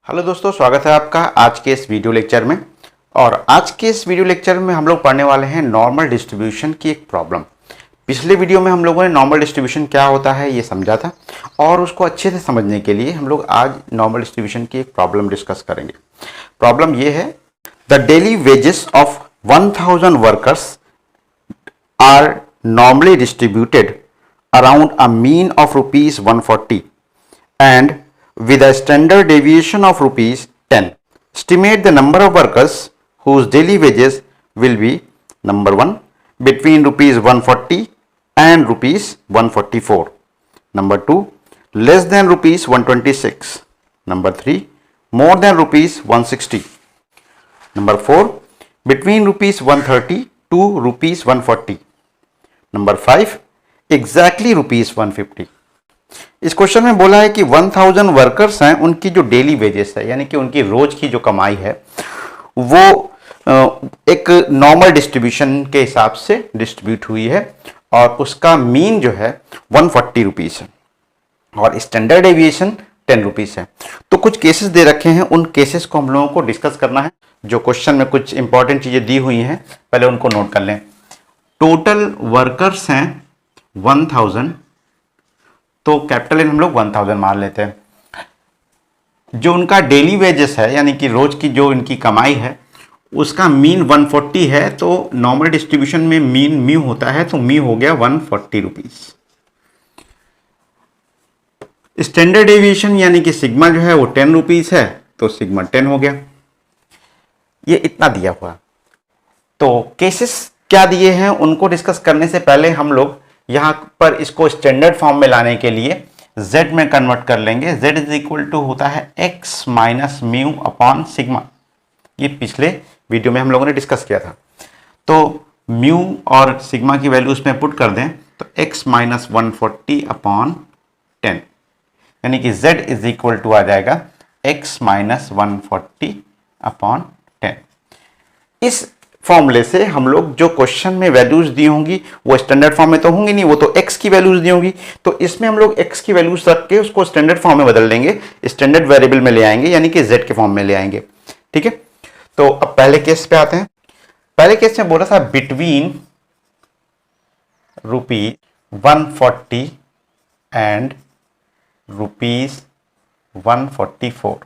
Hello दोस्तों, स्वागत है आपका आज के इस वीडियो लेक्चर में। और आज के इस वीडियो लेक्चर में हम लोग पढ़ने वाले हैं नॉर्मल डिस्ट्रीब्यूशन की एक प्रॉब्लम। पिछले वीडियो में हम लोगों ने नॉर्मल डिस्ट्रीब्यूशन क्या होता है ये समझा था, और उसको अच्छे से समझने के लिए हम लोग आज नॉर्मल डिस्ट्रीब्यूशन की एक प्रॉब्लम डिस्कस करेंगे। प्रॉब्लम ये है, the daily wages of 1000 workers are normally distributed around a mean of ₹140 and with a standard deviation of ₹10. Estimate the number of workers whose daily wages will be number 1 between ₹140 and ₹144. Number 2 less than ₹126. Number 3 more than ₹160. Number 4 between ₹130 to ₹140. Number 5 exactly ₹150. इस question में बोला है कि 1000 workers हैं, उनकी जो daily wages है यानी कि उनकी रोज की जो कमाई है वो एक नॉर्मल डिस्ट्रीब्यूशन के हिसाब से डिस्ट्रीब्यूट हुई है, और उसका मीन जो है ₹140 है और स्टैंडर्ड डेविएशन ₹10 है। तो कुछ केसेस दे रखे हैं, उन केसेस को हम लोगों को डिस्कस करना है। जो क्वेश्चन में कुछ इंपॉर्टेंट चीजें दी हुई हैं पहले उनको नोट कर लें। टोटल वर्कर्स हैं 1000, तो कैपिटल एन हम लोग 1000 मान लेते हैं। जो उनका डेली वेजेस है यानी कि रोज की जो इनकी कमाई है उसका मीन 140 है, तो नॉर्मल डिस्ट्रीब्यूशन में मीन म्यू होता है, तो म्यू हो गया ₹140। स्टैंडर्ड डेविएशन यानी कि सिग्मा जो है वो ₹10 है, तो सिग्मा 10 हो गया। ये इतना दिया हुआ। तो केसेस क्या दिए हैं उनको डिस्कस करने से पहले हम लोग यहां पर इसको स्टैंडर्ड फॉर्म में लाने के लिए z में कन्वर्ट कर लेंगे। z इज इक्वल टू होता है x minus mu upon sigma. ये पिछले वीडियो में हम लोगों ने डिस्कस किया था। तो म्यू और सिग्मा की वैल्यू उसमें पुट कर दें तो x माइनस 140 अपॉन 10, यानी कि z इज इक्वल टू आ जाएगा x माइनस 140 अपॉन 10। इस फॉर्मूले से हम लोग जो क्वेश्चन में वैल्यूज दी होंगी वो स्टैंडर्ड फॉर्म में तो होंगी नहीं, वो तो x की वैल्यूज दी होंगी, तो इसमें हम लोग x की वैल्यूज रख के उसको स्टैंडर्ड फॉर्म में बदल देंगे, स्टैंडर्ड वेरिएबल में ले आएंगे यानी कि z के फॉर्म में ले आएंगे। ठीक है, तो अब पहले केस पे आते हैं। पहले केस में बोला था बिटवीन ₹140 एंड ₹144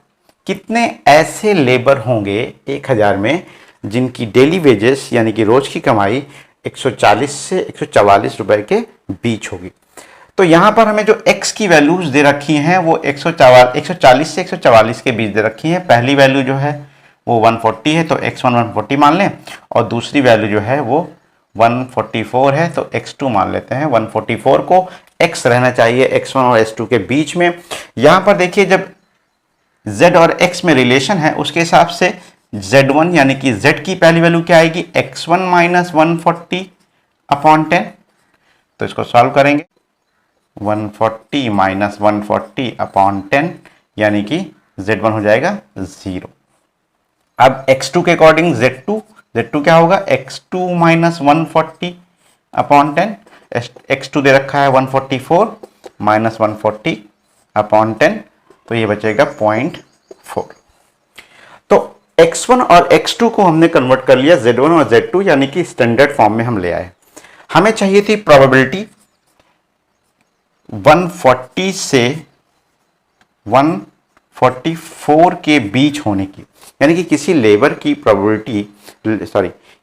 कितने ऐसे लेबर होंगे 1000 में जिनकी डेली वेजेस यानी कि रोज की कमाई 140 से 144 रुपए के बीच होगी। तो यहां पर हमें जो x की वैल्यूज दे रखी हैं वो 140 से 144 के बीच दे रखी हैं। पहली वैल्यू जो है वो 140 है, तो x1 140 मान लें, और दूसरी वैल्यू जो है वो 144 है, तो x2 मान लेते हैं। 144 को x रहना चाहिए x1 और x2 के बीच में। यहां पर देखिए जब z और x में रिलेशन है उसके हिसाब से z1 यानी कि z की पहली वैल्यू क्या आएगी x1 माइनस 140 अपॉन 10। तो इसको सॉल्व करेंगे 140 माइनस 140 अपॉन 10 यानी कि z1 हो जाएगा 0। अब x2 के अकॉर्डिंग z2 क्या होगा x2 माइनस 140 अपॉन 10। x2 दे रखा है 144 माइनस 140 अपॉन 10, तो ये बचेगा 0.4। तो x1 और x2 को हमने कन्वर्ट कर लिया z1 और z2 यानी कि स्टैंडर्ड फॉर्म में हम ले आए। हमें चाहिए थी प्रोबेबिलिटी 140 से 144 के बीच होने की, यानी कि किसी लेबर की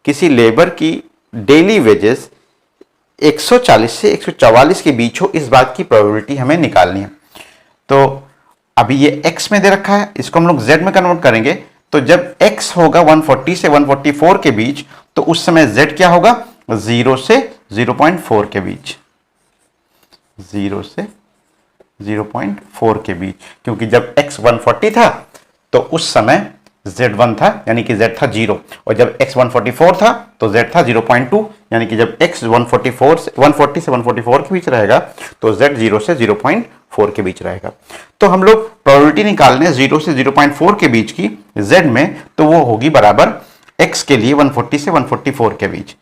किसी लेबर की डेली वेजेस 140 से 144 के बीच हो, इस बात की प्रोबेबिलिटी हमें निकालनी है। तो अभी ये x में दे रखा है, इसको हम लोग z में कन्वर्ट करेंगे। तो जब x होगा 140 से 144 के बीच, तो उस समय z क्या होगा 0 से 0.4 के बीच, 0 से 0.4 के बीच, क्योंकि जब x 140 था तो उस समय z1 था यानी कि z था 0, और जब x 144 था तो z था 0.2, यानी कि जब x 140 से 144 के बीच रहेगा तो z 0 से 0.4 के बीच रहेगा। तो हम लोग प्रोबेबिलिटी निकालने 0 से 0.4 के बीच की z में, तो वो होगी बराबर x के लिए 140 से 144 के बीच।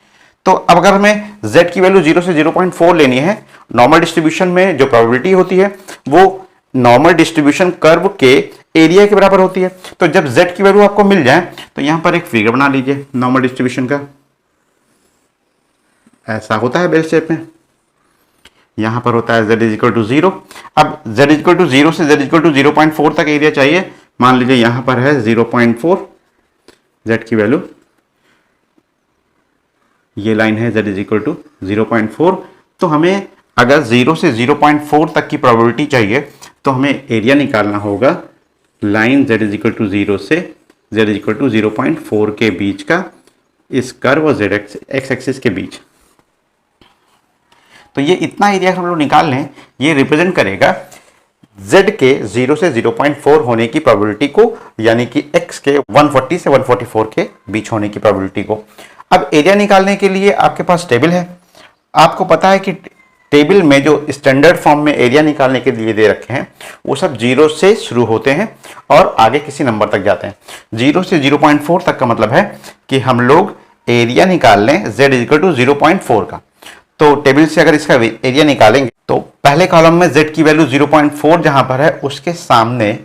तो अब अगर हमें z की वैल्यू 0 से 0.4 लेनी है, नॉर्मल डिस्ट्रीब्यूशन में जो प्रोबेबिलिटी होती है वो नॉर्मल डिस्ट्रीब्यूशन कर्व के एरिया के बराबर होती है। तो जब z की वैल्यू आपको मिल जाए तो यहां पर एक फिगर बना लीजिए नॉर्मल डिस्ट्रीब्यूशन का। ऐसा होता है बेल शेप में, यहां पर होता है z इज इक्वल टू 0। अब z इज इक्वल टू 0 से z इज इक्वल टू 0.4 तक एरिया चाहिए। मान लीजिए यहां पर है 0.4, z की वैल्यू, ये लाइन है z इज इक्वल टू 0.4। तो हमें अगर 0 से 0.4 तक की प्रोबेबिलिटी चाहिए तो हमें एरिया निकालना होगा line z is equal to 0 से z इज इक्वल टू 0.4 के बीच का, इस कर्व और z एक्स एक्सिस के बीच। तो ये इतना एरिया हम लोग निकाल लें, ये रिप्रेजेंट करेगा z के 0 से 0.4 होने की प्रोबेबिलिटी को, यानी कि x के 140 से 144 के बीच होने की प्रोबेबिलिटी को। अब एरिया निकालने के लिए आपके पास टेबल है। आपको पता है कि टेबल में जो स्टैंडर्ड फॉर्म में एरिया निकालने के लिए दे रखे हैं वो सब 0 से शुरू होते हैं और आगे किसी नंबर तक जाते हैं। 0 से 0.4 तक का मतलब है कि हम लोग एरिया निकाल लें z इक्वल टू 0.4 का। तो टेबल से अगर इसका एरिया निकालेंगे तो पहले कॉलम में z की वैल्यू 0.4 जहां पर है उसके सामने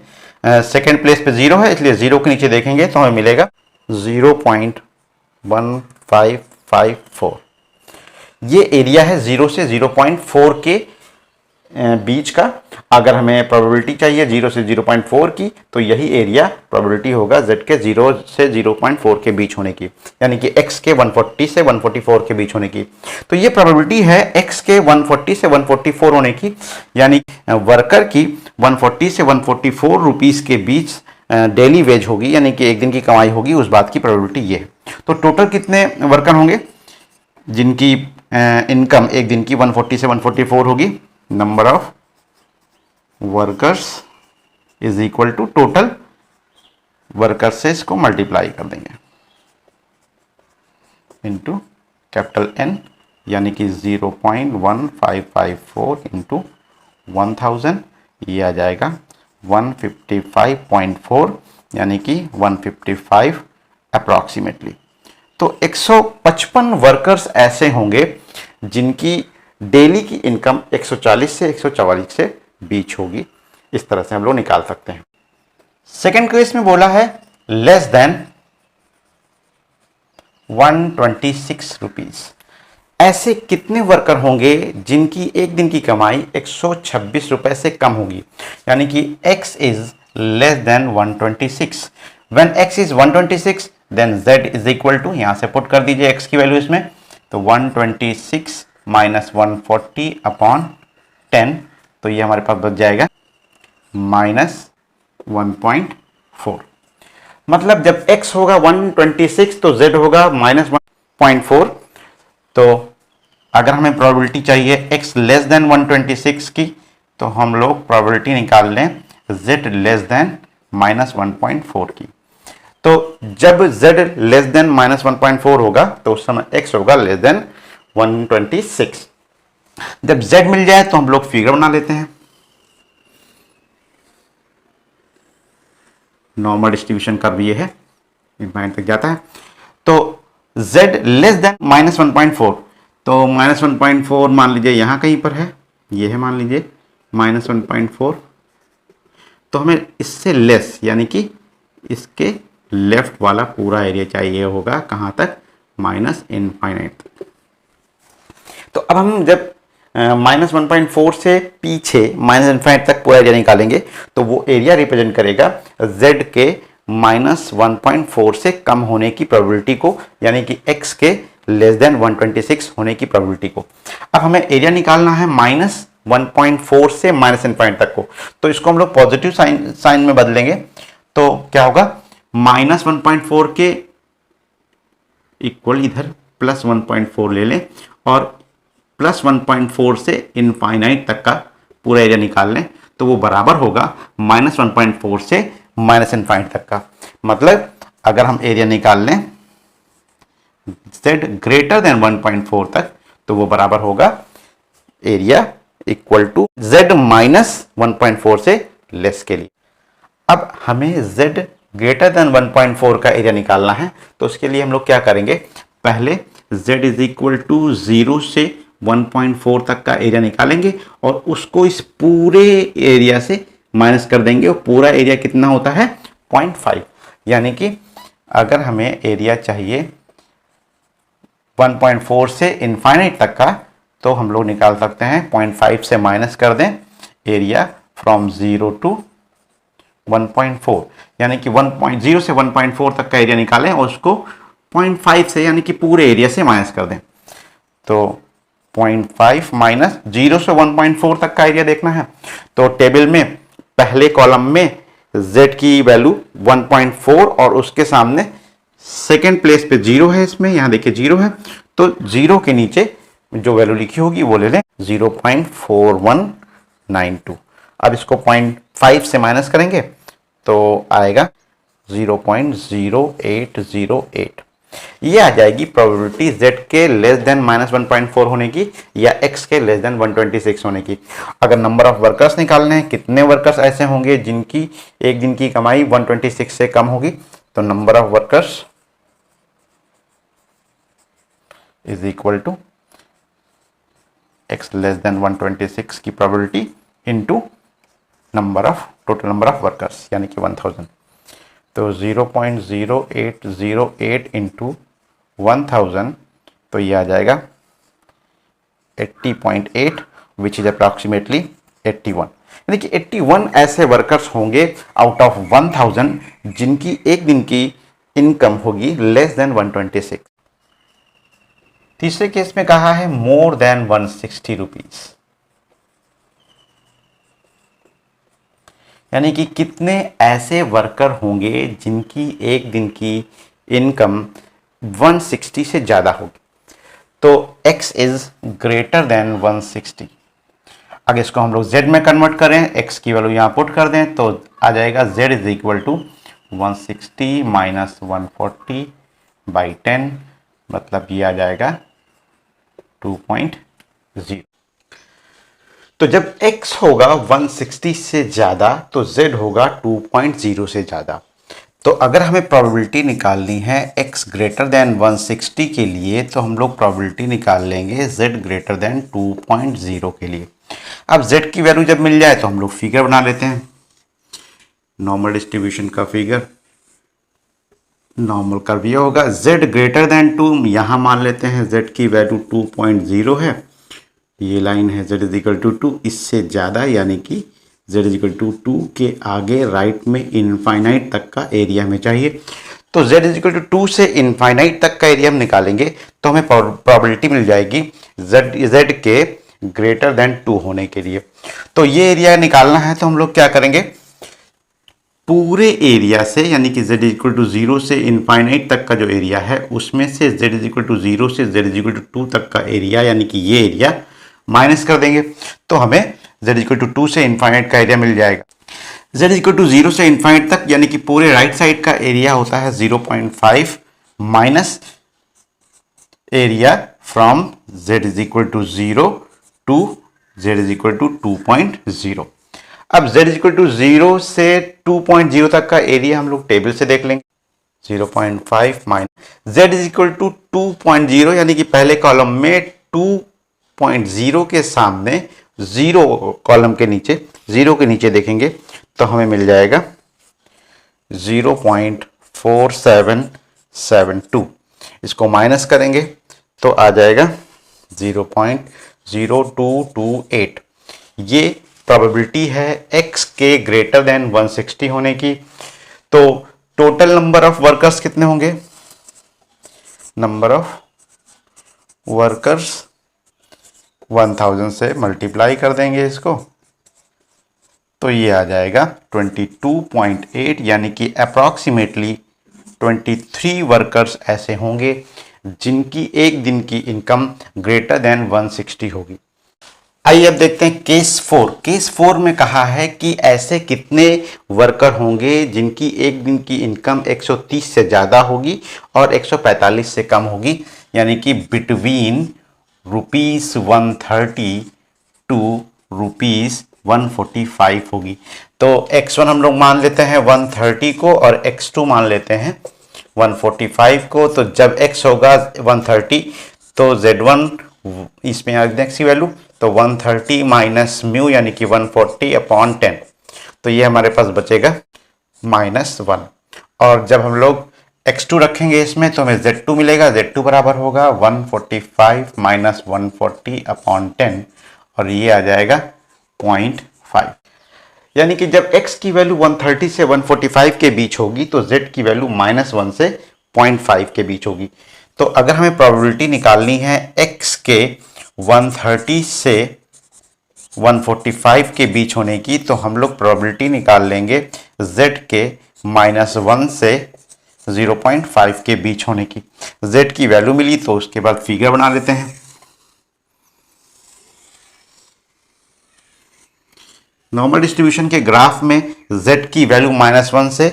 सेकेंड प्लेस पे 0 है, इसलिए 0 के नीचे देखेंगे तो हमें मिलेगा 0.1554। ये एरिया है 0 से 0.4 के बीच का। अगर हमें प्रोबेबिलिटी चाहिए 0 से 0.4 की तो यही एरिया प्रोबेबिलिटी होगा z के 0 से 0.4 के बीच होने की, यानी कि x के 140 से 144 के बीच होने की। तो ये प्रोबेबिलिटी है x के 140 से 144 होने की, यानी वर्कर की 140 से 144 रुपीस के बीच डेली वेज होगी, यानी कि एक दिन की कमाई होगी, उस बात की प्रोबेबिलिटी ये है। तो टोटल कितने वर्कर होंगे जिनकी इनकम एक दिन की 140 से 144 होगी? Number of workers is equal to total worker से इसको मल्टीप्लाई कर देंगे इनटू कैपिटल N, यानी कि 0.1554 इंटू 1000, ये आ जाएगा 155.4, यानी कि 155 अप्रॉक्सीमेटली। तो 155 वर्कर्स ऐसे होंगे जिनकी डेली की इनकम 140 से 144 से बीच होगी। इस तरह से हम लोग निकाल सकते हैं। सेकेंड केस में बोला है लेस देन 126 रुपीज। ऐसे कितने वर्कर होंगे जिनकी एक दिन की कमाई 126 रुपए से कम होगी, यानी कि x is less than 126। When x is 126 then z is equal to, यहां से पुट कर दीजिए x की वैल्यू इसमें, तो 126 माइनस 140 अपॉन 10, तो ये हमारे पास बच जाएगा माइनस 1.4। मतलब जब x होगा 126 तो z होगा माइनस 1.4। तो अगर हमें प्रोबेबिलिटी चाहिए x लेस देन 126 की, तो हम लोग प्रोबेबिलिटी निकाल लें z लेस देन माइनस 1.4 की। तो जब z लेस देन माइनस 1.4 होगा तो उस समय x होगा लेस देन 126। जब z मिल जाए तो हम लोग फिगर बना लेते हैं। नॉर्मल डिस्ट्रीब्यूशन कर्व ये है, इनफाइनाइट तक जाता है। तो z लेस देन माइनस 1.4, तो माइनस 1.4 मान लीजिए यहां कहीं पर है, ये है मान लीजिए माइनस 1.4। तो हमें इससे लेस, यानी कि इसके लेफ्ट वाला पूरा एरिया चाहिए होगा, कहां तक? Minus infinite. तो अब हम जब माइनस 1.4 से पीछे माइनस इनफाइनाइट तक पूरा एरिया निकालेंगे तो वो एरिया रिप्रेजेंट करेगा z के माइनस 1.4 से कम होने की प्रोबेबिलिटी को, यानी कि x के लेस देन 126 होने की प्रोबेबिलिटी को। अब हमें एरिया निकालना है माइनस 1.4 से माइनस इनफाइनाइट तक को, तो इसको हम लोग पॉजिटिव साइन में बदलेंगे। तो क्या होगा? माइनस 1.4 के इक्वल इधर प्लस 1.4 ले लें और प्लस 1.4 से इनफाइनाइट तक का पूरा एरिया निकाल लें, तो वो बराबर होगा माइनस 1.4 से माइनस इनफाइनाइट तक का। मतलब अगर हम एरिया निकाल लें z ग्रेटर देन 1.4 तक, तो वो बराबर होगा area equal to z minus 1.4 से लेस के लिए। अब हमें z ग्रेटर देन 1.4 का एरिया निकालना है, तो उसके लिए हम लोग क्या करेंगे? पहले z इज इक्वल टू 0 से 1.4 तक का एरिया निकालेंगे और उसको इस पूरे एरिया से माइनस कर देंगे और पूरा एरिया कितना होता है 0.5। यानी कि अगर हमें एरिया चाहिए 1.4 से इनफाइनाइट तक का, तो हम लोग निकाल सकते हैं 0.5 से माइनस कर दें एरिया फ्रॉम 0 टू 1.4, यानी कि 1.0 से 1.4 तक का एरिया निकालें और उसको 0.5 से यानी कि पूरे एरिया से माइनस कर दें। तो 0.5 माइनस 0 से 1.4 तक का एरिया देखना है। तो टेबल में पहले कॉलम में z की वैल्यू 1.4 और उसके सामने सेकेंड प्लेस पे 0 है, इसमें यहां देखिए 0 है, तो 0 के नीचे जो वैल्यू लिखी होगी वो ले लें 0.4192। अब इसको 0.5 से माइनस करेंगे तो आएगा 0.0808। ये आ जाएगी प्रोबेबिलिटी z के लेस देन -1.4 होने की या x के लेस देन 126 होने की। अगर नंबर ऑफ वर्कर्स निकालने हैं, कितने वर्कर्स ऐसे होंगे जिनकी एक दिन की कमाई 126 से कम होगी, तो number of workers is equal to x less than 126 की probability into total number of workers यानी कि 1000। तो 0.0808 इंटू 1000, तो ये आ जाएगा 80.8 विच इज अप्रॉक्सीमेटली 81। यानी कि 81 ऐसे वर्कर्स होंगे आउट ऑफ 1000 जिनकी एक दिन की इनकम होगी लेस देन 126। तीसरे केस में कहा है मोर देन 160 रुपीज, यानी कि कितने ऐसे वर्कर होंगे जिनकी एक दिन की इनकम 160 से ज़्यादा होगी। तो x इज ग्रेटर देन 160। अगर इसको हम लोग z में कन्वर्ट करें, x की वैल्यू यहाँ पुट कर दें तो आ जाएगा z is equal to 160 minus 140 by 10, मतलब ये आ जाएगा 2.0। तो जब x होगा 160 से ज़्यादा तो z होगा 2.0 से ज़्यादा। तो अगर हमें प्रोबेबिलिटी निकालनी है x ग्रेटर देन 160 के लिए, तो हम लोग प्रोबेबिलिटी निकाल लेंगे z ग्रेटर देन 2.0 के लिए। अब z की वैल्यू जब मिल जाए तो हम लोग फिगर बना लेते हैं, नॉर्मल डिस्ट्रीब्यूशन का फिगर। नॉर्मल कर्व ये होगा z ग्रेटर देन 2, यहाँ मान लेते हैं z की वैल्यू 2.0 है, ये लाइन है z इज इक्वल टू 2, इससे ज़्यादा यानी कि z इज इक्वल टू 2 के आगे राइट में इनफाइनाइट तक का एरिया हमें चाहिए। तो z इज इक्वल टू 2 से इनफाइनाइट तक का एरिया हम निकालेंगे तो हमें प्रोबेबिलिटी मिल जाएगी z के ग्रेटर देन 2 होने के लिए। तो ये एरिया निकालना है तो हम लोग क्या करेंगे, पूरे एरिया से यानी कि z इज इक्वल टू 0 से इनफाइनाइट तक का जो एरिया है उसमें से z इज इक्वल टू 0 से z इज इक्वल टू 2 तक का एरिया यानी कि ये एरिया माइनस कर देंगे तो हमें z इक्वल टू 2 से इनफाइनाइट का एरिया मिल जाएगा। z इक्वल टू 0 से इनफाइनाइट तक यानी कि पूरे राइट साइड का एरिया होता है 0.5 minus area from z is equal to 0 to z is equal to 2.0। अब z इक्वल टू 0 से 2.0 तक का एरिया हम लोग टेबल से देख लेंगे, 0.5 minus z is equal to 2.0 यानी कि पहले कॉलम में 2.0 के सामने 0 कॉलम के नीचे 0 के नीचे देखेंगे तो हमें मिल जाएगा 0.4772। इसको माइनस करेंगे तो आ जाएगा 0.0228। ये प्रोबेबिलिटी है x के ग्रेटर देन 160 होने की। तो टोटल नंबर ऑफ वर्कर्स कितने होंगे, नंबर ऑफ वर्कर्स 1000 से मल्टीप्लाई कर देंगे इसको तो ये आ जाएगा 22.8 यानी कि अप्रॉक्सीमेटली 23 वर्कर्स ऐसे होंगे जिनकी एक दिन की इनकम ग्रेटर देन 160 होगी। आइए अब देखते हैं केस 4। केस 4 में कहा है कि ऐसे कितने वर्कर होंगे जिनकी एक दिन की इनकम 130 से ज़्यादा होगी और 145 से कम होगी, यानी कि बिटवीन ₹130 टू ₹145 होगी। तो x1 हम लोग मान लेते हैं 130 को और x2 मान लेते हैं 145 को। तो जब x होगा 130 तो z1 इसमें आ x की वैल्यू तो 130 माइनस म्यू यानी कि 140 अपॉन 10, तो ये हमारे पास बचेगा -1। और जब हम लोग x2 रखेंगे इसमें तो हमें z2 मिलेगा। z2 बराबर होगा 145 - 140/10 और ये आ जाएगा 0.5। यानी कि जब x की वैल्यू 130 से 145 के बीच होगी तो z की वैल्यू -1 से 0.5 के बीच होगी। तो अगर हमें प्रोबेबिलिटी निकालनी है x के 130 से 145 के बीच होने की, तो हम लोग प्रोबेबिलिटी निकाल लेंगे z के -1 से 0.5 के बीच होने की। z की वैल्यू मिली तो उसके बाद फिगर बना लेते हैं। नॉर्मल डिस्ट्रीब्यूशन के ग्राफ में z की वैल्यू -1 से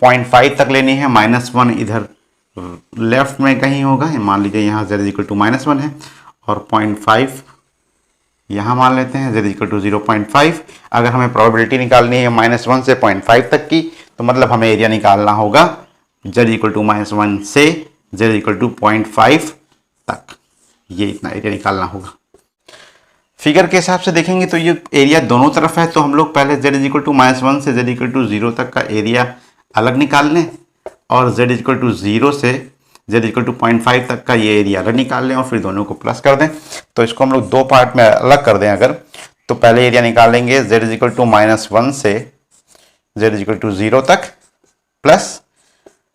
0.5 तक लेनी है। -1 इधर लेफ्ट में कहीं होगा, मान लीजिए यहाँ z इक्वल टू -1 है और 0.5 यहाँ मान लेते हैं, z इक्वल टू 0.5। अगर हमें प्रोबेबिलिटी निकालनी है -1 से 0.5 तक की, तो मतलब हमें एरिया निकालना होगा z इक्वल टू -1 से z इक्वल टू 0.5 तक। ये इतना एरिया निकालना होगा। फिगर के हिसाब से देखेंगे तो ये एरिया दोनों तरफ है, तो हम लोग पहले z इक्वल टू -1 से z इक्वल टू 0 तक का एरिया अलग निकाल लें और z इक्वल टू 0 से z इक्वल टू 0.5 तक का ये एरिया अलग निकाल लें और फिर दोनों को प्लस कर दें। तो इसको हम लोग दो पार्ट में अलग कर दें अगर, तो पहले एरिया निकालेंगे z इक्वल टू -1 से z इक्वल टू 0 तक प्लस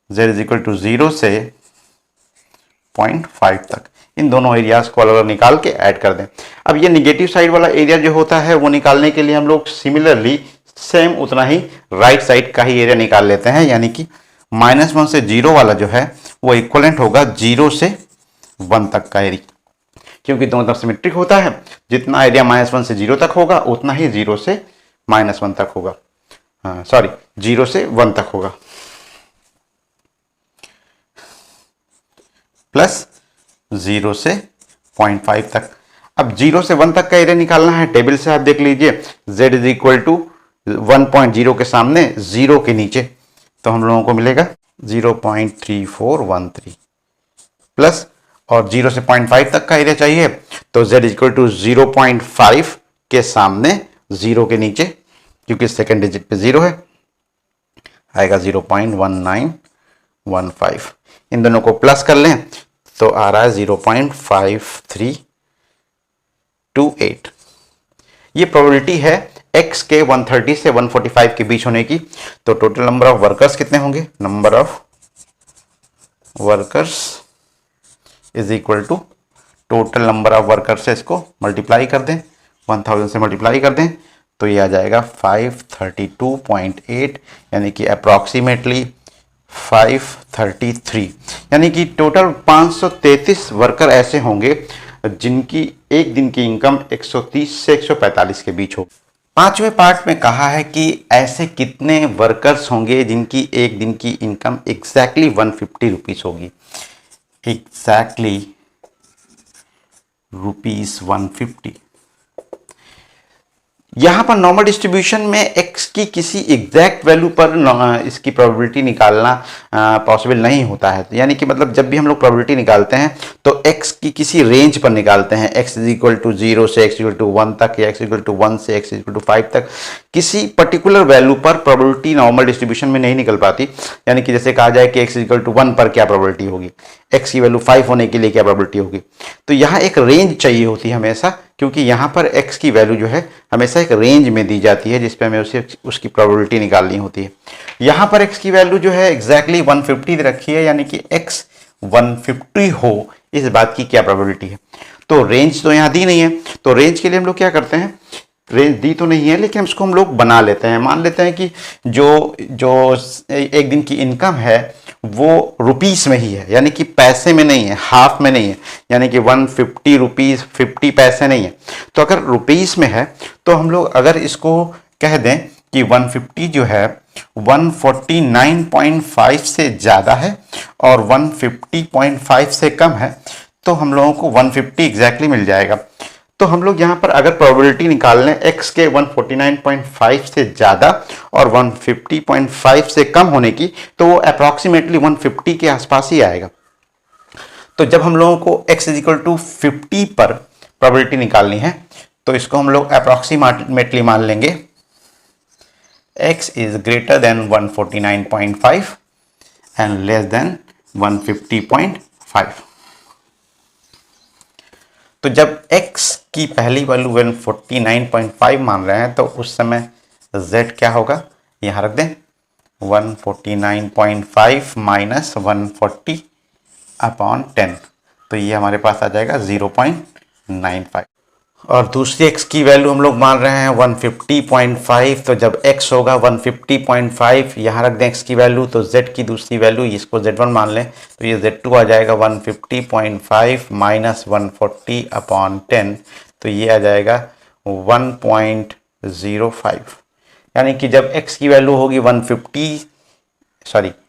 z इक्वल टू 0 से 0.5 तक। इन दोनों एरियाज को अलग अलग निकाल के ऐड कर दें। अब ये निगेटिव साइड वाला एरिया जो होता है वो निकालने के लिए हम लोग सिमिलरली सेम उतना ही राइट साइड का ही एरिया निकाल लेते हैं। यानी कि -1 से 0 वाला जो है वो इक्वलेंट होगा 0 से 1 तक का एरिया, क्योंकि दोनों तरफ सिमेट्रिक होता है। जितना एरिया -1 से 0 तक होगा उतना ही 0 से -1 तक होगा, 0 से 1 तक होगा, प्लस 0 से 0.5 तक। अब 0 से 1 तक का एरिया निकालना है। टेबल से आप देख लीजिए z इज इक्वल टू 1.0 के सामने 0 के नीचे, तो हम लोगों को मिलेगा 0.3413 प्लस, और 0 से 0.5 तक का एरिया चाहिए तो z इक्वल टू 0.5 के सामने 0 के नीचे, क्योंकि सेकेंड डिजिट पे 0 है, आएगा 0.1915। इन दोनों को प्लस कर लें तो आ रहा है 0.5328। ये प्रोबेबिलिटी है x के 130 से 145 के बीच होने की। तो टोटल नंबर ऑफ वर्कर्स कितने होंगे? Number of workers is equal to total number of workers से इसको मल्टीप्लाई कर दें, 1000 से मल्टीप्लाई कर दें तो ये आ जाएगा 532.8, यानी कि अप्रॉक्सीमेटली 533। यानी कि टोटल 533 वर्कर ऐसे होंगे जिनकी एक दिन की इनकम 130 से 145 के बीच हो। पांचवें पार्ट में कहा है कि ऐसे कितने वर्कर्स होंगे जिनकी एक दिन की इनकम एग्जैक्टली 150 रुपीज होगी। एग्जैक्टली ₹150। यहां पर नॉर्मल डिस्ट्रीब्यूशन में x की किसी एग्जैक्ट वैल्यू पर इसकी प्रोबेबिलिटी निकालना पॉसिबल नहीं होता है। यानी कि मतलब जब भी हम लोग प्रोबेबिलिटी निकालते हैं तो x की किसी रेंज पर निकालते हैं, x इज इक्वल टू 0 से x इक्वल टू 1 तक या x इक्वल टू 1 से x इक्वल टू 5 तक। किसी पर्टिकुलर वैल्यू पर प्रोबेबिलिटी नॉर्मल डिस्ट्रीब्यूशन में नहीं निकल पाती। यानी कि जैसे कहा जाए कि x इक्वल टू 1 पर क्या प्रोबेबिलिटी होगी, x की वैल्यू 5 होने के लिए क्या प्रोबेबिलिटी होगी। तो यहाँ एक रेंज चाहिए होती है हमेशा, क्योंकि यहाँ पर x की वैल्यू जो है हमेशा एक रेंज में दी जाती है जिसपे हमें उसकी प्रोबेबिलिटी निकालनी होती है। यहाँ पर x की वैल्यू जो है एग्जैक्टली 150 रखी है, यानी कि x 150 हो इस बात की क्या प्रोबेबिलिटी है। तो रेंज तो यहाँ दी नहीं है, तो रेंज के लिए हम लोग क्या करते हैं, रेंज दी तो नहीं है लेकिन इसको हम लोग बना लेते हैं। मान लेते हैं कि जो एक दिन की इनकम है वो रुपीस में ही है, यानी कि पैसे में नहीं है, हाफ में नहीं है, यानी कि 150 रुपीस 50 पैसे नहीं है। तो अगर रुपीस में है तो हम लोग अगर इसको कह दें कि 150 जो है 149.5 से ज़्यादा है और 150.5 से कम है, तो हम लोगों को 150 एग्जैक्टली मिल जाएगा। तो हम लोग यहाँ पर अगर प्रोबेबिलिटी निकाल लें x के 149.5 से ज़्यादा और 150.5 से कम होने की, तो वो अप्रॉक्सीमेटली 150 के आसपास ही आएगा। तो जब हम लोगों को x इज इक्वल टू 50 पर प्रोबेबिलिटी निकालनी है तो इसको हम लोग अप्रॉक्सीमेटली मान लेंगे x is greater than 149.5 and less than 150.5। तो जब x की पहली वैल्यू 149.5 मान रहे हैं तो उस समय z क्या होगा, यहां रख दें 149.5 माइनस 140 अपॉन 10, तो ये हमारे पास आ जाएगा 0.95। और दूसरी x की वैल्यू हम लोग मान रहे हैं 150.5, तो जब x होगा 150.5 यहाँ रख दें x की वैल्यू, तो z की दूसरी वैल्यू इसको z1 मान लें तो ये z2 आ जाएगा 150.5 माइनस 140 अपॉन 10, तो ये आ जाएगा 1.05। यानी कि जब x की वैल्यू होगी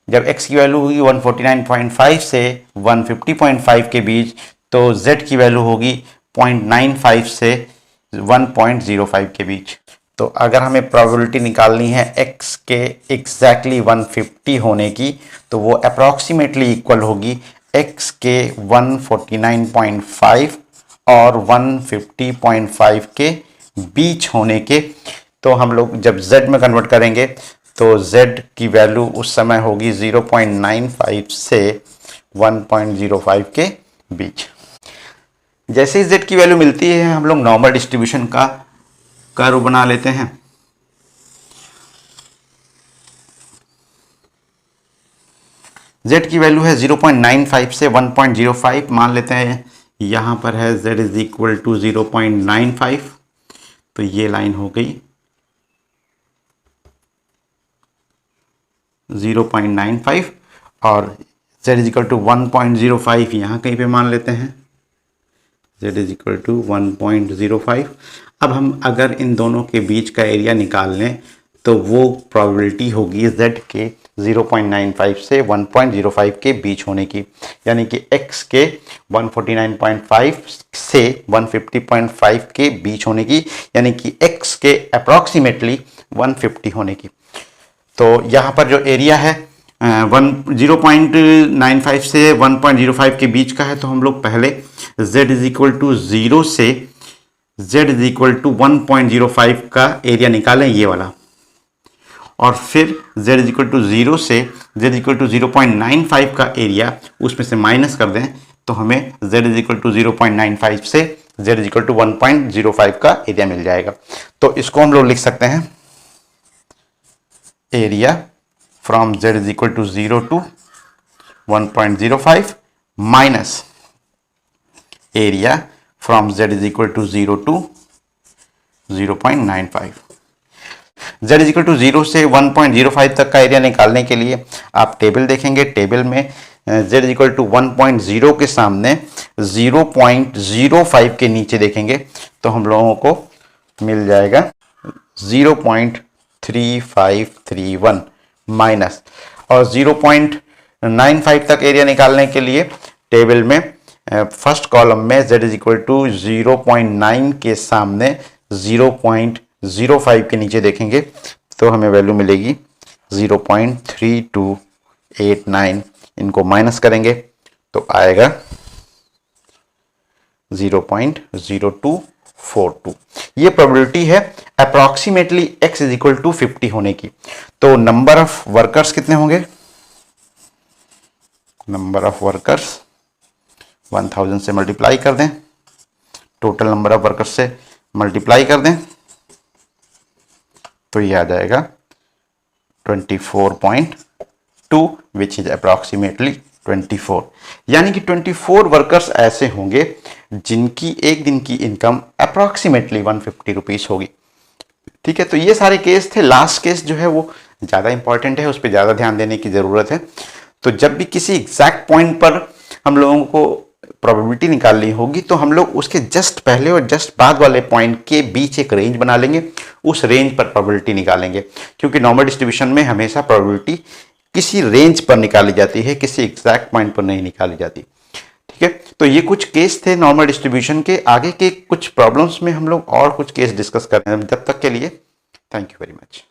जब x की वैल्यू होगी 149.5 से 150.5 के बीच, तो z की वैल्यू होगी 0.95 से 1.05 के बीच। तो अगर हमें प्रोबेबिलिटी निकालनी है x के एग्जैक्टली 150 होने की, तो वो अप्रॉक्सीमेटली इक्वल होगी x के 149.5 और 150.5 के बीच होने के। तो हम लोग जब z में कन्वर्ट करेंगे तो z की वैल्यू उस समय होगी 0.95 से 1.05 के बीच। जैसे ही z की वैल्यू मिलती है हम लोग नॉर्मल डिस्ट्रीब्यूशन का कर्व बना लेते हैं। z की वैल्यू है 0.95 से 1.05 मान लेते हैं, यहां पर है z इज इक्वल टू 0.95, तो ये लाइन हो गई 0.95 और z इज इक्वल टू 1.05 यहाँ कहीं पे मान लेते हैं, z इज इक्वल टू 1.05। अब हम अगर इन दोनों के बीच का एरिया निकाल लें तो वो प्रोबेबिलिटी होगी z के 0.95 से 1.05 के बीच होने की, यानी कि x के 149.5 से 150.5 के बीच होने की, यानी कि x के अप्रॉक्सीमेटली 150 होने की। तो यहाँ पर जो एरिया है 0.95 से 1.05 के बीच का है, तो हम लोग पहले z इज इक्वल टू 0 से z इज इक्वल टू 1.05 का एरिया निकालें, ये वाला, और फिर z इज इक्वल टू 0 से z इज इक्वल टू 0.95 का एरिया उसमें से माइनस कर दें, तो हमें z इज इक्वल टू 0.95 से z इज इक्वल टू 1.05 का एरिया मिल जाएगा। तो इसको हम लोग लिख सकते हैं area from z is equal to 0 to 1.05 minus area from z is equal to 0 to 0.95। z is equal to 0 से 1.05 तक का एरिया निकालने के लिए आप टेबल देखेंगे, टेबल में z इज इक्वल टू 1.0 के सामने 0.05 के नीचे देखेंगे तो हम लोगों को मिल जाएगा 0.3531 माइनस, और 0.95 तक एरिया निकालने के लिए टेबल में फर्स्ट कॉलम में z इज इक्वल टू 0.9 के सामने 0.05 के नीचे देखेंगे तो हमें वैल्यू मिलेगी 0.3289। इनको माइनस करेंगे तो आएगा 0.0242। ये प्रोबेबिलिटी है approximately x is equal to 50 होने की। तो नंबर ऑफ वर्कर्स कितने होंगे, नंबर ऑफ वर्कर्स 1000 से मल्टीप्लाई कर दें, टोटल नंबर ऑफ वर्कर्स से मल्टीप्लाई कर दें तो ये आ जाएगा 24.2 विच इज अप्रॉक्सीमेटली 24। यानी कि 24 वर्कर्स ऐसे होंगे जिनकी एक दिन की इनकम अप्रॉक्सीमेटली 150 रुपीज होगी। ठीक है, तो ये सारे केस थे। लास्ट केस जो है वो ज़्यादा इंपॉर्टेंट है, उस पर ज़्यादा ध्यान देने की ज़रूरत है। तो जब भी किसी एग्जैक्ट पॉइंट पर हम लोगों को प्रोबेबिलिटी निकालनी होगी तो हम लोग उसके जस्ट पहले और जस्ट बाद वाले पॉइंट के बीच एक रेंज बना लेंगे, उस रेंज पर प्रोबेबिलिटी निकालेंगे, क्योंकि नॉर्मल डिस्ट्रीब्यूशन में हमेशा प्रोबेबिलिटी किसी रेंज पर निकाली जाती है, किसी एग्जैक्ट पॉइंट पर नहीं निकाली जाती। ठीक है, तो ये कुछ केस थे नॉर्मल डिस्ट्रीब्यूशन के। आगे के कुछ प्रॉब्लम्स में हम लोग और कुछ केस डिस्कस करेंगे। जब तक के लिए थैंक यू वेरी मच।